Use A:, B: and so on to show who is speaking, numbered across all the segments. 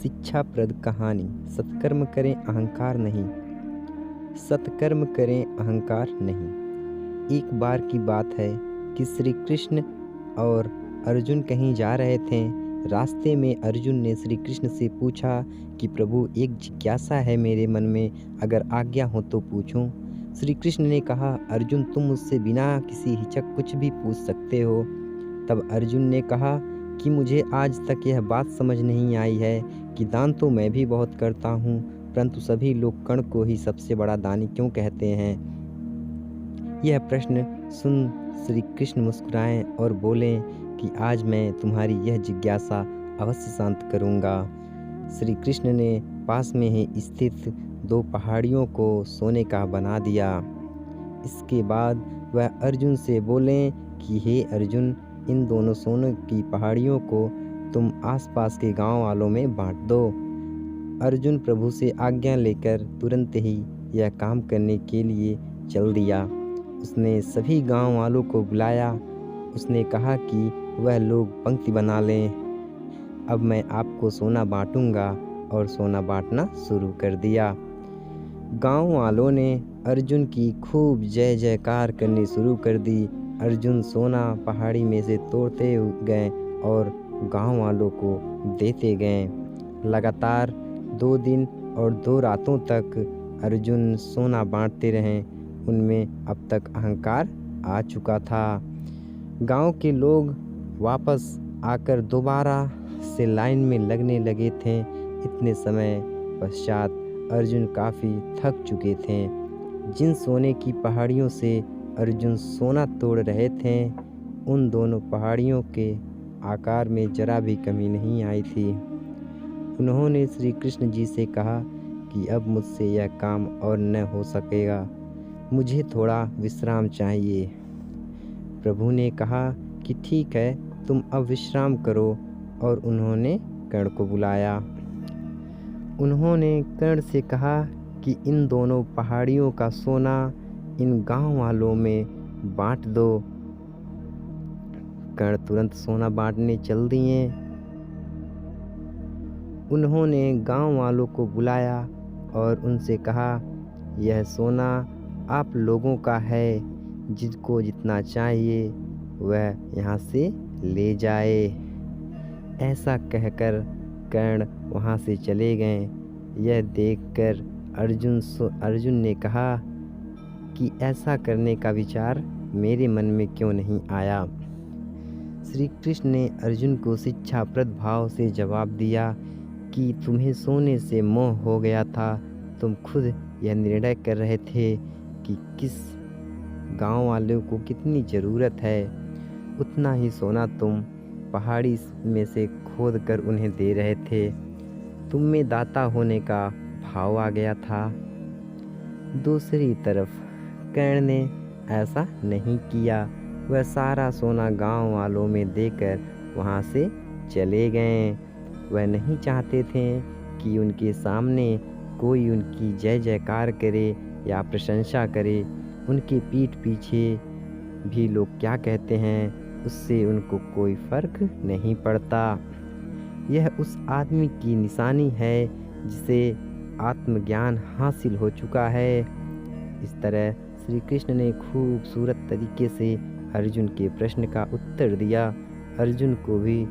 A: शिक्षाप्रद कहानी। सत्कर्म करें अहंकार नहीं। सत्कर्म करें अहंकार नहीं। एक बार की बात है कि श्री कृष्ण और अर्जुन कहीं जा रहे थे। रास्ते में अर्जुन ने श्री कृष्ण से पूछा कि प्रभु, एक जिज्ञासा है मेरे मन में, अगर आज्ञा हो तो पूछूं। श्री कृष्ण ने कहा, अर्जुन, तुम मुझसे बिना किसी हिचक कुछ भी पूछ सकते हो। तब अर्जुन ने कहा कि मुझे आज तक यह बात समझ नहीं आई है कि दान तो मैं भी बहुत करता हूँ, परंतु सभी लोग कर्ण को ही सबसे बड़ा दानी क्यों कहते हैं। यह प्रश्न सुन श्री कृष्ण मुस्कुराए और बोले कि आज मैं तुम्हारी यह जिज्ञासा अवश्य शांत करूँगा। श्री कृष्ण ने पास में ही स्थित 2 पहाड़ियों को सोने का बना दिया। इसके बाद वह अर्जुन से बोले कि हे अर्जुन, इन दोनों सोने की पहाड़ियों को तुम आसपास के गांव वालों में बांट दो। अर्जुन प्रभु से आज्ञा लेकर तुरंत ही यह काम करने के लिए चल दिया। उसने सभी गांव वालों को बुलाया। उसने कहा कि वह लोग पंक्ति बना लें, अब मैं आपको सोना बांटूंगा, और सोना बांटना शुरू कर दिया। गांव वालों ने अर्जुन की खूब जय जयकार करनी शुरू कर दी। अर्जुन सोना पहाड़ी में से तोड़ते गए और गांव वालों को देते गए। लगातार 2 दिन और 2 रातों तक अर्जुन सोना बांटते रहे। उनमें अब तक अहंकार आ चुका था। गांव के लोग वापस आकर दोबारा से लाइन में लगने लगे थे। इतने समय पश्चात अर्जुन काफ़ी थक चुके थे। जिन सोने की पहाड़ियों से अर्जुन सोना तोड़ रहे थे, उन दोनों पहाड़ियों के आकार में जरा भी कमी नहीं आई थी। उन्होंने श्री कृष्ण जी से कहा कि अब मुझसे यह काम और न हो सकेगा, मुझे थोड़ा विश्राम चाहिए। प्रभु ने कहा कि ठीक है, तुम अब विश्राम करो, और उन्होंने कर्ण को बुलाया। उन्होंने कर्ण से कहा कि इन दोनों पहाड़ियों का सोना इन गांव वालों में बांट दो। कर्ण तुरंत सोना बांटने चल दिए। उन्होंने गांव वालों को बुलाया और उनसे कहा, यह सोना आप लोगों का है, जिसको जितना चाहिए वह यहाँ से ले जाए। ऐसा कहकर कर्ण वहाँ से चले गए। यह देखकर अर्जुन ने कहा कि ऐसा करने का विचार मेरे मन में क्यों नहीं आया। श्री कृष्ण ने अर्जुन को शिक्षाप्रद भाव से जवाब दिया कि तुम्हें सोने से मोह हो गया था। तुम खुद यह निर्णय कर रहे थे कि किस गांव वालों को कितनी ज़रूरत है, उतना ही सोना तुम पहाड़ी में से खोद कर उन्हें दे रहे थे। तुम में दाता होने का भाव आ गया था। दूसरी तरफ कर्ण ने ऐसा नहीं किया। वह सारा सोना गांव वालों में देकर वहां से चले गए। वह नहीं चाहते थे कि उनके सामने कोई उनकी जय जयकार करे या प्रशंसा करे। उनके पीठ पीछे भी लोग क्या कहते हैं, उससे उनको कोई फर्क नहीं पड़ता। यह उस आदमी की निशानी है जिसे आत्मज्ञान हासिल हो चुका है। इस तरह श्री कृष्ण ने खूबसूरत तरीके से अर्जुन के प्रश्न का उत्तर दिया। अर्जुन को भी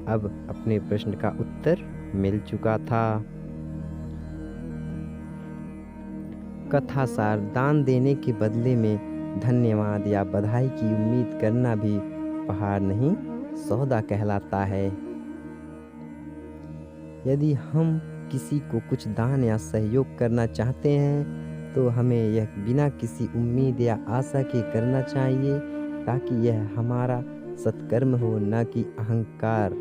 A: अब अपने प्रश्न का उत्तर मिल चुका था। कथासार: दान देने के बदले में धन्यवाद या बधाई की उम्मीद करना भी उपहार नहीं, सौदा कहलाता है। यदि हम किसी को कुछ दान या सहयोग करना चाहते हैं तो हमें यह बिना किसी उम्मीद या आशा के करना चाहिए, ताकि यह हमारा सत्कर्म हो, न कि अहंकार।